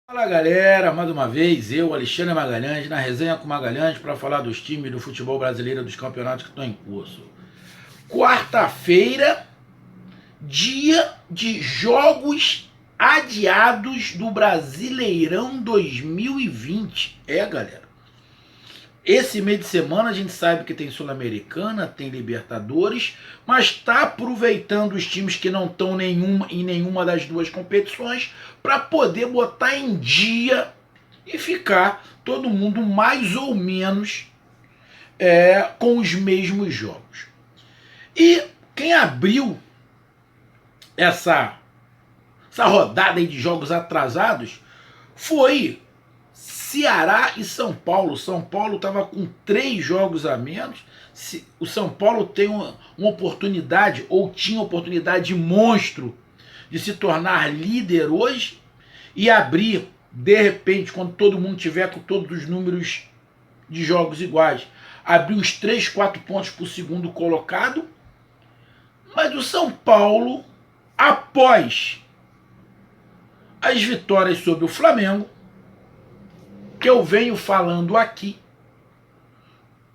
Fala galera, mais uma vez eu, Alexandre Magalhães, na resenha com Magalhães para falar dos times do futebol brasileiro, dos campeonatos que estão em curso. Quarta-feira, dia de jogos adiados do Brasileirão 2020. Galera, esse meio de semana a gente sabe que tem Sul-Americana, tem Libertadores, mas está aproveitando os times que não estão em nenhuma das duas competições para poder botar em dia e ficar todo mundo mais ou menos com os mesmos jogos. E quem abriu essa rodada aí de jogos atrasados foi Ceará e São Paulo. São Paulo estava com 3 jogos a menos. O São Paulo tem uma oportunidade, ou tinha oportunidade monstro, de se tornar líder hoje e abrir, de repente, quando todo mundo tiver com todos os números de jogos iguais, abrir os 3, 4 pontos para o segundo colocado. Mas o São Paulo, após as vitórias sobre o Flamengo, que eu venho falando aqui,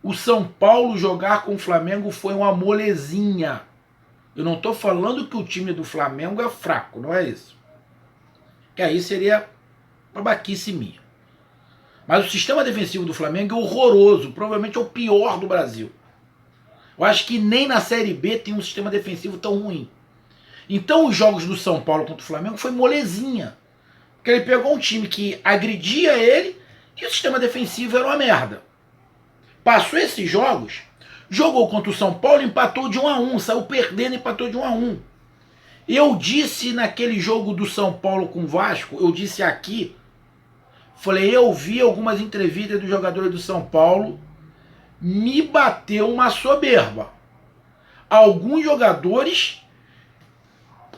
o São Paulo jogar com o Flamengo foi uma molezinha. Eu não estou falando que o time do Flamengo é fraco, não é isso. Que aí seria babaquice minha. Mas o sistema defensivo do Flamengo é horroroso, provavelmente é o pior do Brasil. Eu acho que nem na Série B tem um sistema defensivo tão ruim. Então os jogos do São Paulo contra o Flamengo foi molezinha. Porque ele pegou um time que agredia ele e o sistema defensivo era uma merda. Passou esses jogos, jogou contra o São Paulo, empatou de 1-1, saiu perdendo e empatou de 1-1. Eu disse naquele jogo do São Paulo com o Vasco, eu disse aqui, falei, eu vi algumas entrevistas dos jogadores do São Paulo, me bateu uma soberba. Alguns jogadores,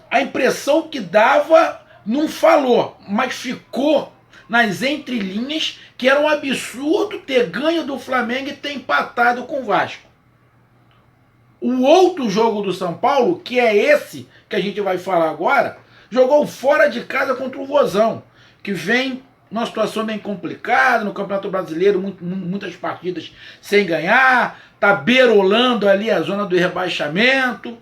a impressão que dava, não falou, mas ficou nas entrelinhas que era um absurdo ter ganho do Flamengo e ter empatado com o Vasco. O outro jogo do São Paulo, que é esse que a gente vai falar agora, jogou fora de casa contra o Vozão, que vem numa situação bem complicada no Campeonato Brasileiro, muitas partidas sem ganhar, tá beirolando ali a zona do rebaixamento.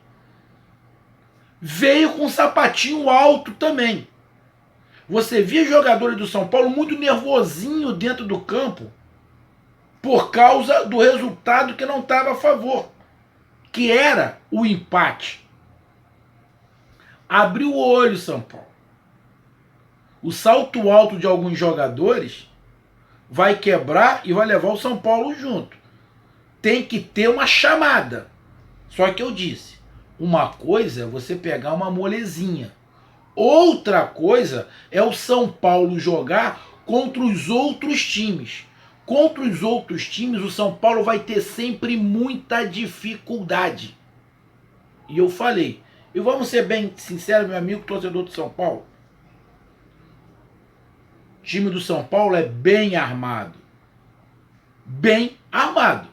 Veio com um sapatinho alto também. Você via jogadores do São Paulo muito nervosinho dentro do campo por causa do resultado que não estava a favor, que era o empate. Abriu o olho, São Paulo. O salto alto de alguns jogadores vai quebrar e vai levar o São Paulo junto. Tem que ter uma chamada. Só que eu disse, uma coisa é você pegar uma molezinha. Outra coisa é o São Paulo jogar contra os outros times. Contra os outros times, o São Paulo vai ter sempre muita dificuldade. E eu falei, e vamos ser bem sinceros, meu amigo torcedor do São Paulo, o time do São Paulo é bem armado. Bem armado.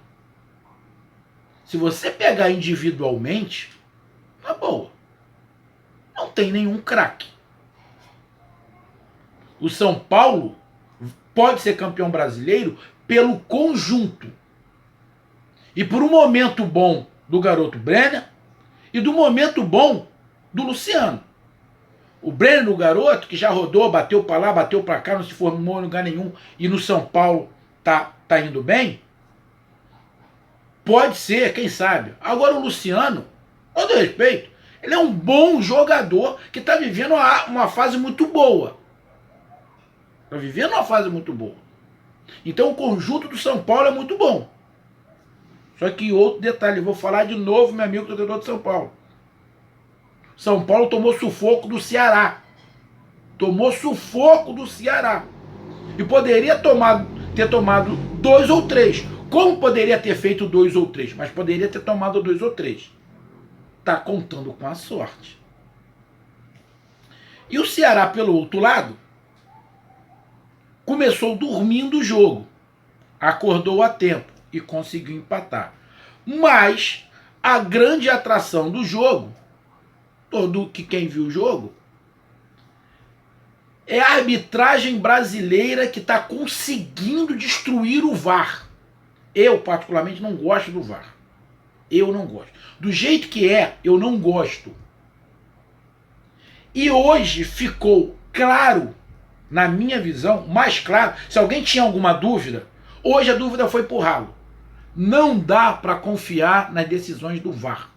Se você pegar individualmente, tá boa. Não tem nenhum craque. O São Paulo pode ser campeão brasileiro pelo conjunto. E por um momento bom do garoto Brenner e do momento bom do Luciano. O Brenner, o garoto, que já rodou, bateu para lá, bateu para cá, não se formou em lugar nenhum e no São Paulo tá indo bem. Pode ser, quem sabe. Agora o Luciano, com todo respeito, ele é um bom jogador que está vivendo uma fase muito boa. Está vivendo uma fase muito boa. Então o conjunto do São Paulo é muito bom. Só que outro detalhe, vou falar de novo, meu amigo torcedor de São Paulo. São Paulo tomou sufoco do Ceará. Tomou sufoco do Ceará. E poderia ter tomado 2 ou 3. Como poderia ter feito 2 ou 3? Mas poderia ter tomado 2 ou 3. Tá contando com a sorte. E o Ceará, pelo outro lado, começou dormindo o jogo. Acordou a tempo e conseguiu empatar. Mas a grande atração do jogo, quem viu o jogo, É a arbitragem brasileira que está conseguindo destruir o VAR. Eu, particularmente, não gosto do VAR. Eu não gosto. Do jeito que é, eu não gosto. E hoje ficou claro, na minha visão, mais claro, se alguém tinha alguma dúvida, hoje a dúvida foi pro ralo. Não dá para confiar nas decisões do VAR.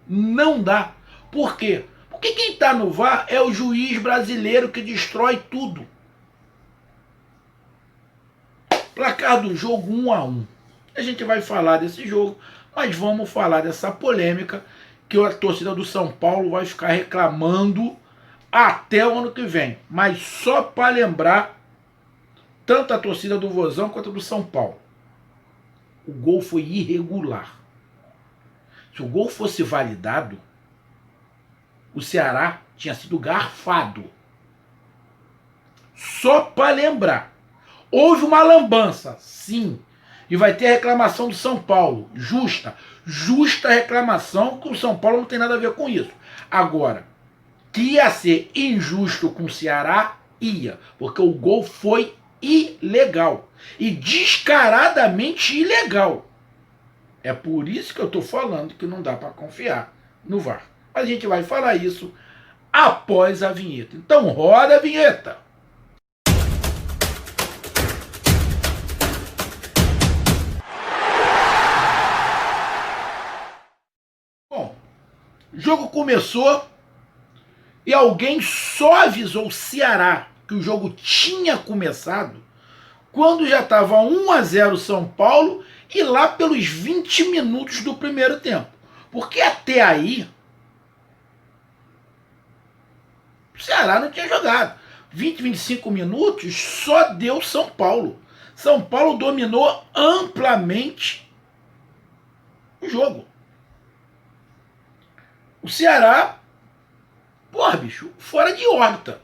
Não dá. Por quê? Porque quem está no VAR é o juiz brasileiro que destrói tudo. Placar do jogo 1-1. A gente vai falar desse jogo, mas vamos falar dessa polêmica que a torcida do São Paulo vai ficar reclamando até o ano que vem. Mas só para lembrar, tanto a torcida do Vozão quanto a do São Paulo. O gol foi irregular. Se o gol fosse validado, o Ceará tinha sido garfado. Só para lembrar. Houve uma lambança, sim. E vai ter a reclamação do São Paulo. Justa. Justa reclamação, que o São Paulo não tem nada a ver com isso. Agora, que ia ser injusto com o Ceará, ia. Porque o gol foi ilegal. E descaradamente ilegal. É por isso que eu estou falando que não dá para confiar no VAR. Mas a gente vai falar isso após a vinheta. Então roda a vinheta. Bom, o jogo começou e alguém só avisou o Ceará que o jogo tinha começado quando já estava 1-0 São Paulo e lá pelos 20 minutos do primeiro tempo. Porque até aí o Ceará não tinha jogado. 20, 25 minutos só deu São Paulo. São Paulo dominou amplamente o jogo. O Ceará, porra, bicho, fora de órbita.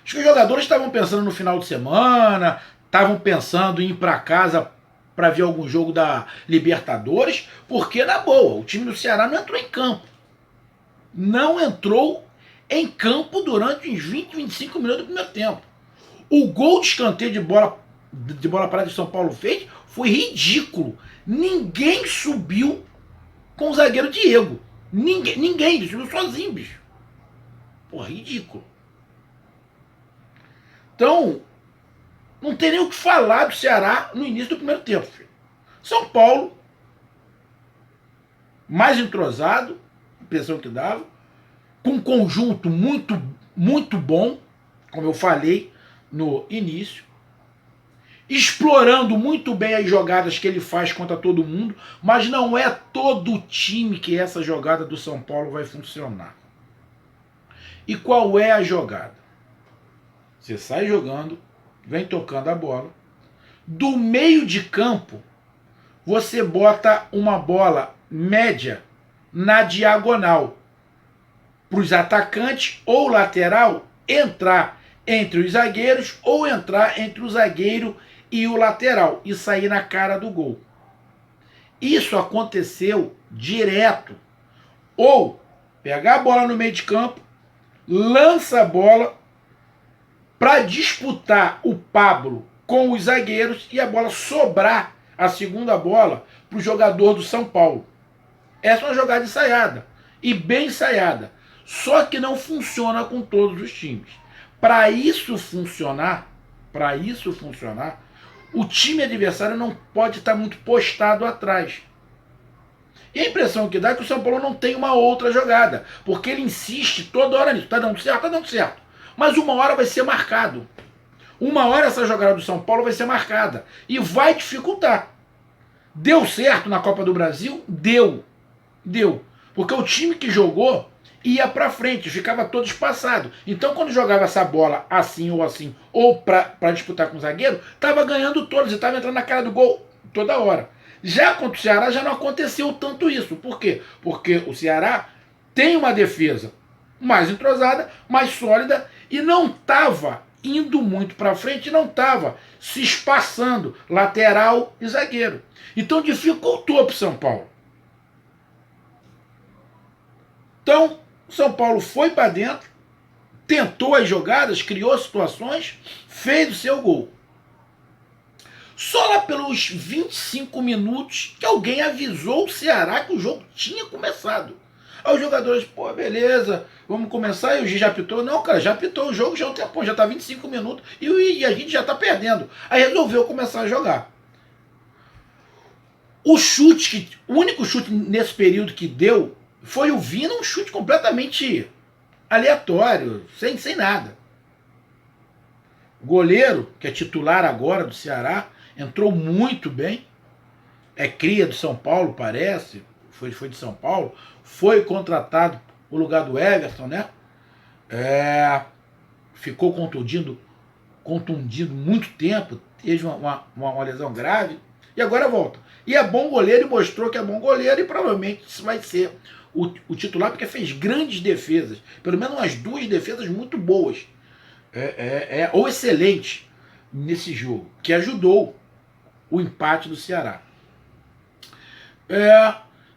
Acho que os jogadores estavam pensando no final de semana, estavam pensando em ir para casa para ver algum jogo da Libertadores, porque, na boa, o time do Ceará não entrou em campo. Não entrou em campo durante uns 20, 25 minutos do primeiro tempo. O gol de escanteio de bola parada que o São Paulo fez foi ridículo. Ninguém subiu com o zagueiro Diego. Ninguém, ele subiu sozinho, bicho. Porra, ridículo. Então, não tem nem o que falar do Ceará no início do primeiro tempo, filho. São Paulo, mais entrosado, a impressão que dava, com um conjunto muito, muito bom, como eu falei no início, explorando muito bem as jogadas que ele faz contra todo mundo, mas não é todo o time que essa jogada do São Paulo vai funcionar. E qual é a jogada? Você sai jogando, vem tocando a bola, do meio de campo você bota uma bola média na diagonal para os atacantes ou lateral entrar entre os zagueiros ou entrar entre o zagueiro e o lateral e sair na cara do gol. Isso aconteceu direto. Ou pegar a bola no meio de campo, lança a bola para disputar o Pablo com os zagueiros e a bola sobrar, a segunda bola, para o jogador do São Paulo. Essa é uma jogada ensaiada e bem ensaiada. Só que não funciona com todos os times. Para isso funcionar, o time adversário não pode estar muito postado atrás. E a impressão que dá é que o São Paulo não tem uma outra jogada, porque ele insiste toda hora nisso. Tá dando certo? Tá dando certo. Mas uma hora vai ser marcado. Uma hora essa jogada do São Paulo vai ser marcada. E vai dificultar. Deu certo na Copa do Brasil? Deu. Porque o time que jogou ia pra frente, ficava todo espaçado. Então quando jogava essa bola assim, ou pra disputar com o zagueiro, tava ganhando todos e tava entrando na cara do gol toda hora. Já contra o Ceará já não aconteceu tanto isso. Por quê? Porque o Ceará tem uma defesa mais entrosada, mais sólida e não estava indo muito para frente, não estava se espaçando lateral e zagueiro. Então dificultou para o São Paulo. Então o São Paulo foi para dentro, tentou as jogadas, criou situações, fez o seu gol. Só lá pelos 25 minutos que alguém avisou o Ceará que o jogo tinha começado. Aí os jogadores, pô, beleza, vamos começar. E o Gi já apitou. Não, cara, já apitou o jogo, já é um tempo, já tá 25 minutos e a gente já tá perdendo. Aí resolveu começar a jogar. O único chute nesse período que deu foi o Vina, um chute completamente aleatório, sem nada. O goleiro, que é titular agora do Ceará, entrou muito bem. É cria do São Paulo, parece. Foi de São Paulo. Foi contratado no lugar do Everton, né? Ficou contundido muito tempo. Teve uma lesão grave. E agora volta. E é bom goleiro e mostrou que é bom goleiro. E provavelmente isso vai ser o titular, porque fez grandes defesas. Pelo menos umas 2 defesas muito boas. Ou excelentes nesse jogo. Que ajudou o empate do Ceará.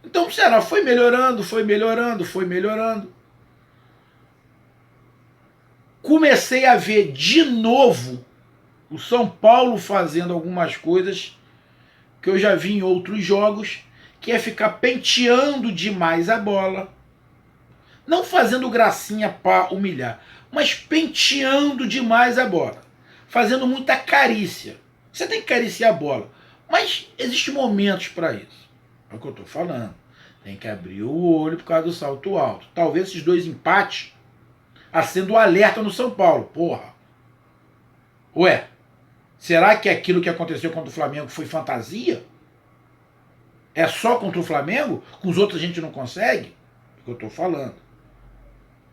Então o Ceará foi melhorando. Comecei a ver de novo o São Paulo fazendo algumas coisas que eu já vi em outros jogos, que é ficar penteando demais a bola. Não fazendo gracinha para humilhar, mas penteando demais a bola. Fazendo muita carícia. Você tem que acariciar a bola, mas existem momentos para isso. É o que eu estou falando. Tem que abrir o olho por causa do salto alto. Talvez esses 2 empates acendam o alerta no São Paulo. Porra. Ué, será que aquilo que aconteceu contra o Flamengo foi fantasia? É só contra o Flamengo? Com os outros a gente não consegue? É o que eu estou falando.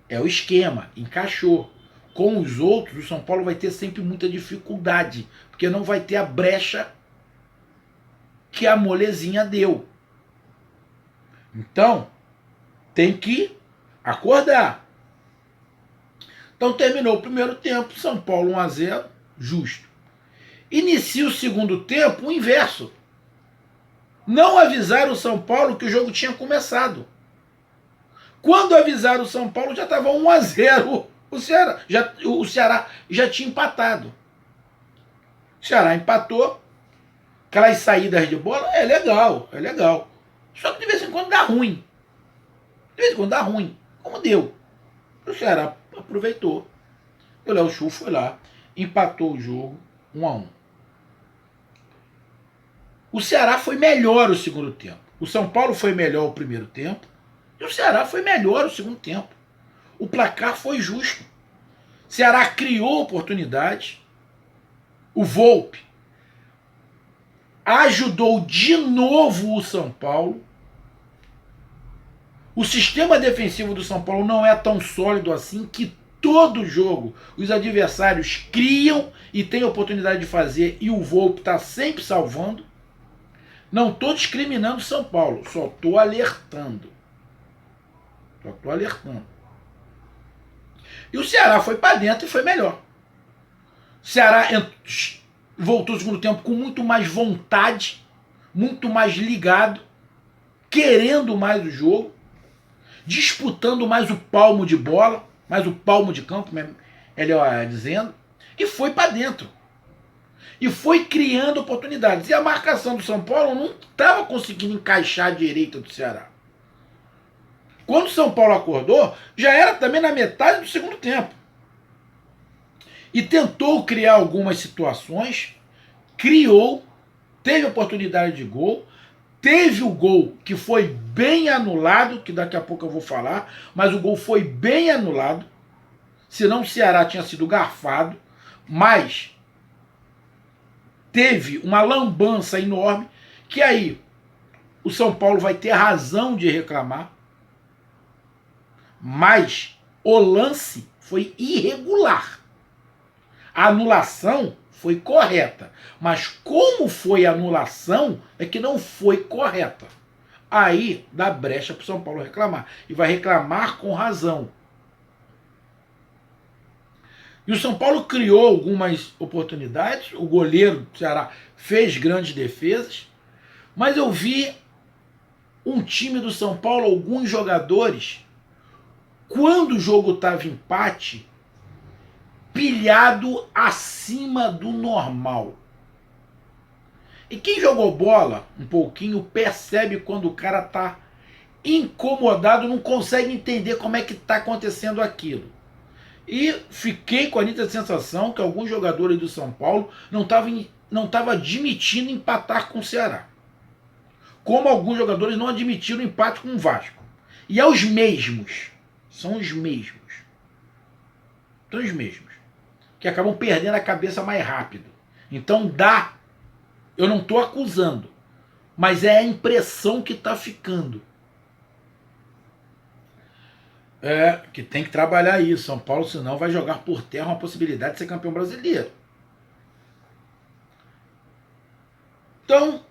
É o esquema, encaixou. Com os outros, o São Paulo vai ter sempre muita dificuldade, porque não vai ter a brecha que a molezinha deu. Então, tem que acordar. Então terminou o primeiro tempo, São Paulo 1-0, justo. Inicia o segundo tempo, o inverso. Não avisaram o São Paulo que o jogo tinha começado. Quando avisaram o São Paulo, já estava 1-0. O Ceará já tinha empatado. O Ceará empatou. Aquelas saídas de bola é legal. Só que de vez em quando dá ruim. Como deu. O Ceará aproveitou. O Léo Chu foi lá, empatou o jogo 1-1. O Ceará foi melhor o segundo tempo. O São Paulo foi melhor o primeiro tempo. E o Ceará foi melhor o segundo tempo. O placar foi justo. O Ceará criou oportunidades. O Volpi ajudou de novo o São Paulo. O sistema defensivo do São Paulo não é tão sólido assim, que todo jogo os adversários criam e têm oportunidade de fazer, e o Volpi está sempre salvando. Não estou discriminando o São Paulo, só estou alertando. E o Ceará foi para dentro e foi melhor. O Ceará voltou no segundo tempo com muito mais vontade, muito mais ligado, querendo mais o jogo, disputando mais o palmo de bola, mais o palmo de campo, melhor dizendo, e foi para dentro. E foi criando oportunidades. E a marcação do São Paulo não estava conseguindo encaixar a direita do Ceará. Quando o São Paulo acordou, já era também na metade do segundo tempo. E tentou criar algumas situações, criou, teve oportunidade de gol, teve o gol que foi bem anulado, que daqui a pouco eu vou falar, mas o gol foi bem anulado, senão o Ceará tinha sido garfado, mas teve uma lambança enorme, que aí o São Paulo vai ter razão de reclamar, mas o lance foi irregular. A anulação foi correta, mas como foi a anulação é que não foi correta. Aí dá brecha para o São Paulo reclamar, e vai reclamar com razão. E o São Paulo criou algumas oportunidades, o goleiro do Ceará fez grandes defesas, mas eu vi um time do São Paulo, alguns jogadores, quando o jogo estava empate, pilhado acima do normal. E quem jogou bola um pouquinho percebe quando o cara tá incomodado, não consegue entender como é que tá acontecendo aquilo. E fiquei com a nítida sensação que alguns jogadores do São Paulo não estavam admitindo empatar com o Ceará. Como alguns jogadores não admitiram empate com o Vasco. E é os mesmos. São os mesmos. São os mesmos. Que acabam perdendo a cabeça mais rápido. Então dá. Eu não estou acusando. Mas é a impressão que está ficando. É, que tem que trabalhar isso. São Paulo, senão, vai jogar por terra uma possibilidade de ser campeão brasileiro. Então,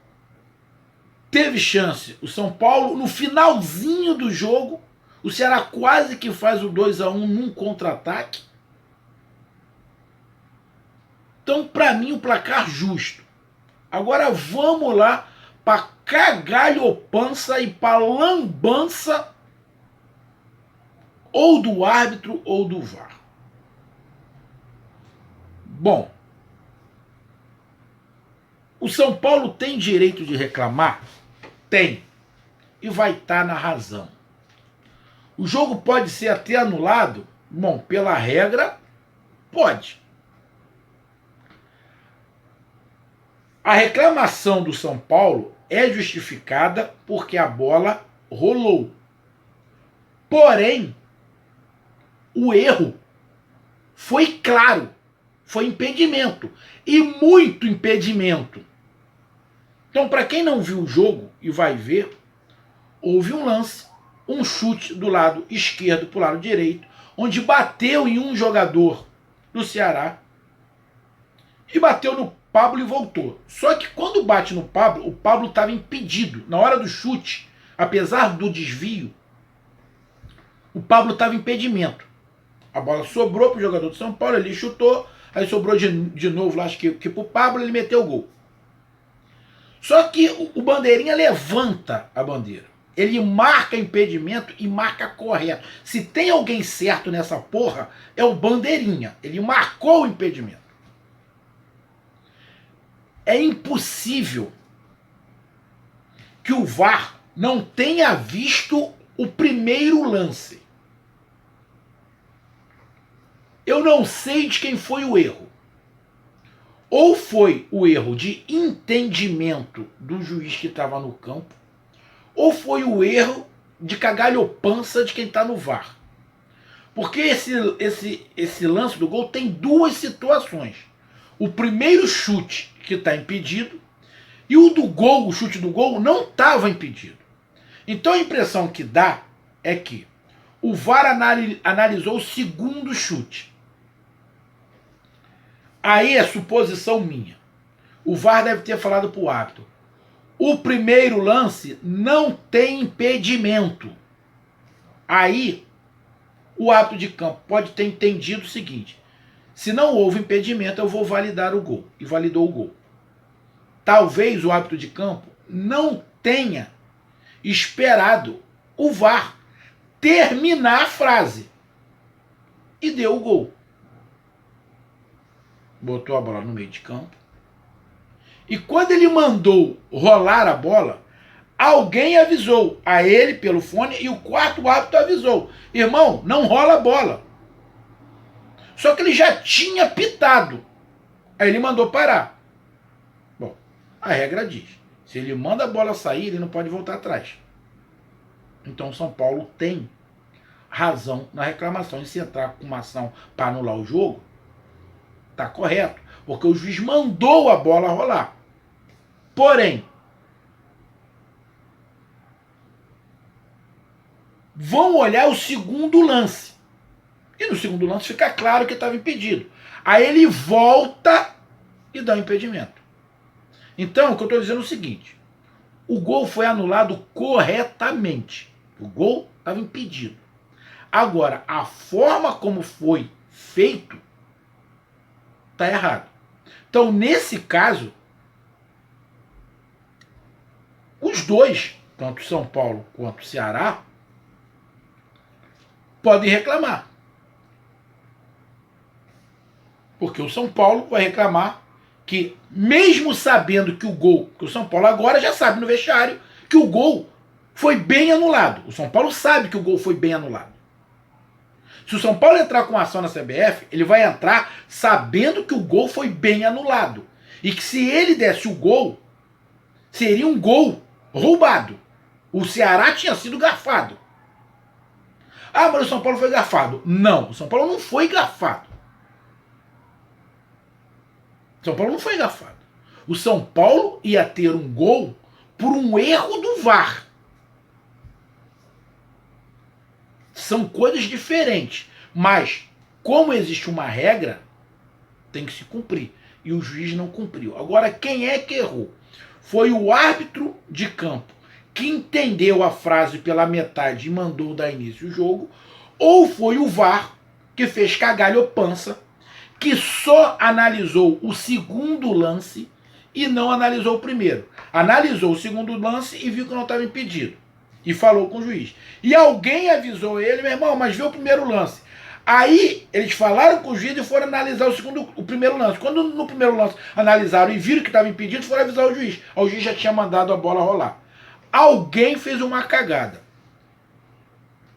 teve chance. O São Paulo, no finalzinho do jogo, o Ceará quase que faz o 2-1 num contra-ataque. Então, para mim, o placar justo. Agora vamos lá para cagalhopança e para lambança ou do árbitro ou do VAR. Bom, o São Paulo tem direito de reclamar? Tem. E vai estar na razão. O jogo pode ser até anulado? Bom, pela regra, pode. A reclamação do São Paulo é justificada porque a bola rolou. Porém, o erro foi claro. Foi impedimento. E muito impedimento. Então, para quem não viu o jogo e vai ver, houve um lance, um chute do lado esquerdo para o lado direito, onde bateu em um jogador do Ceará e bateu no Pablo e voltou. Só que quando bate no Pablo, o Pablo estava impedido. Na hora do chute, apesar do desvio, o Pablo estava em impedimento. A bola sobrou para o jogador do São Paulo, ele chutou, aí sobrou de novo, lá, acho que para o Pablo, ele meteu o gol. Só que o bandeirinha levanta a bandeira. Ele marca impedimento e marca correto. Se tem alguém certo nessa porra, é o bandeirinha. Ele marcou o impedimento. É impossível que o VAR não tenha visto o primeiro lance. Eu não sei de quem foi o erro. Ou foi o erro de entendimento do juiz que estava no campo, ou foi o erro de cagalhopança de quem está no VAR. Porque esse lance do gol tem duas situações. O primeiro chute que está impedido e o do gol, o chute do gol, não estava impedido. Então a impressão que dá é que o VAR analisou o segundo chute. Aí é suposição minha. O VAR deve ter falado para o árbitro: o primeiro lance não tem impedimento. Aí o árbitro de campo pode ter entendido o seguinte: se não houve impedimento, eu vou validar o gol. E validou o gol. Talvez o árbitro de campo não tenha esperado o VAR terminar a frase. E deu o gol. Botou a bola no meio de campo. E quando ele mandou rolar a bola, alguém avisou a ele pelo fone e o quarto árbitro avisou: irmão, não rola a bola. Só que ele já tinha pitado. Aí ele mandou parar. Bom, a regra diz: se ele manda a bola sair, ele não pode voltar atrás. Então São Paulo tem razão na reclamação. E se entrar com uma ação para anular o jogo, tá correto. Porque o juiz mandou a bola rolar. Porém, vão olhar o segundo lance. E no segundo lance fica claro que estava impedido. Aí ele volta e dá o impedimento. Então, o que eu estou dizendo é o seguinte: o gol foi anulado corretamente. O gol estava impedido. Agora, a forma como foi feito está errado. Então, nesse caso, os dois, tanto São Paulo quanto Ceará, podem reclamar. Porque o São Paulo vai reclamar que, mesmo sabendo que o gol, que o São Paulo agora já sabe no vestiário, que o gol foi bem anulado. O São Paulo sabe que o gol foi bem anulado. Se o São Paulo entrar com ação na CBF, ele vai entrar sabendo que o gol foi bem anulado. E que se ele desse o gol, seria um gol roubado. O Ceará tinha sido garfado. Ah, mas o São Paulo foi garfado. Não, o São Paulo não foi garfado. O São Paulo não foi garfado. O São Paulo ia ter um gol por um erro do VAR. São coisas diferentes. Mas, como existe uma regra, tem que se cumprir. E o juiz não cumpriu. Agora, quem é que errou? Foi o árbitro de campo que entendeu a frase pela metade e mandou dar início ao jogo, ou foi o VAR que fez cagalhopança, que só analisou o segundo lance e não analisou o primeiro. Analisou o segundo lance e viu que não estava impedido. E falou com o juiz. E alguém avisou ele, meu irmão, mas vê o primeiro lance. Aí eles falaram com o juiz e foram analisar o primeiro lance. Quando no primeiro lance analisaram e viram que estava impedido, foram avisar o juiz. O juiz já tinha mandado a bola rolar. Alguém fez uma cagada.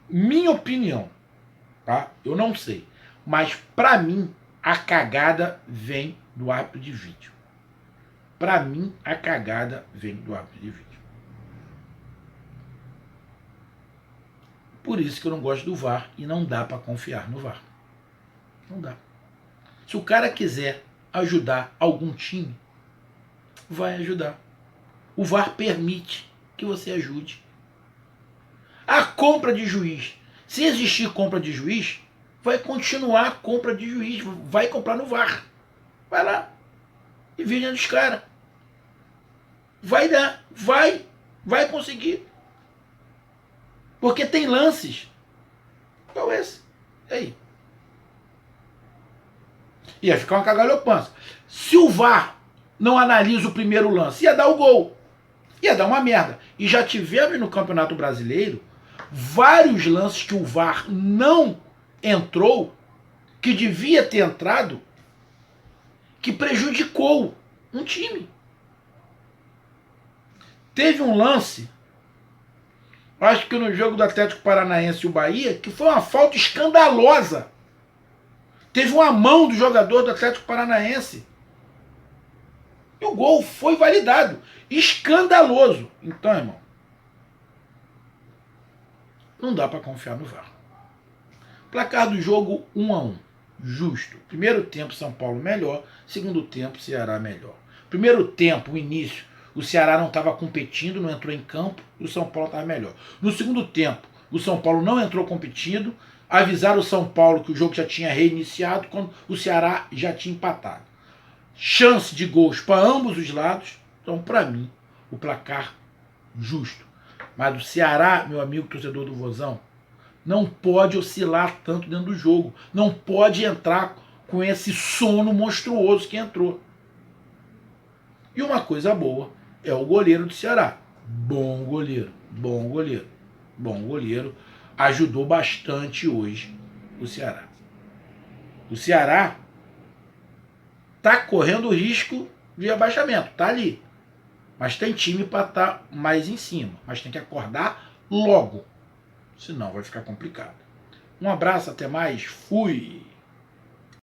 Minha opinião, tá? Eu não sei. Mas pra mim, a cagada vem do árbitro de vídeo. Pra mim, a cagada vem do árbitro de vídeo. Por isso que eu não gosto do VAR e não dá pra confiar no VAR. Não dá. Se o cara quiser ajudar algum time, vai ajudar. O VAR permite que você ajude. A compra de juiz. Se existir compra de juiz, vai continuar a compra de juiz. Vai comprar no VAR. Vai lá e veja dos caras. Vai dar. Vai conseguir. Porque tem lances. Qual é esse? E aí? Ia ficar uma cagalhopança. Se o VAR não analisa o primeiro lance, ia dar o gol. Ia dar uma merda. E já tivemos no Campeonato Brasileiro vários lances que o VAR não entrou, que devia ter entrado, que prejudicou um time. Teve um lance, acho que no jogo do Atlético Paranaense e o Bahia, que foi uma falta escandalosa. Teve uma mão do jogador do Atlético Paranaense. E o gol foi validado. Escandaloso. Então, irmão, não dá para confiar no VAR. Placar do jogo 1-1. Justo. Primeiro tempo, São Paulo melhor. Segundo tempo, Ceará melhor. Primeiro tempo, o início, o Ceará não estava competindo, não entrou em campo, e o São Paulo estava melhor. No segundo tempo, o São Paulo não entrou competindo, avisaram o São Paulo que o jogo já tinha reiniciado, quando o Ceará já tinha empatado. Chance de gols para ambos os lados. Então, para mim, o placar justo. Mas o Ceará, meu amigo torcedor do Vozão, não pode oscilar tanto dentro do jogo. Não pode entrar com esse sono monstruoso que entrou. E uma coisa boa é o goleiro do Ceará. Bom goleiro, bom goleiro, bom goleiro. Ajudou bastante hoje o Ceará. O Ceará tá correndo o risco de abaixamento, tá ali. Mas tem time para estar mais em cima. Mas tem que acordar logo. Senão vai ficar complicado. Um abraço, até mais. Fui!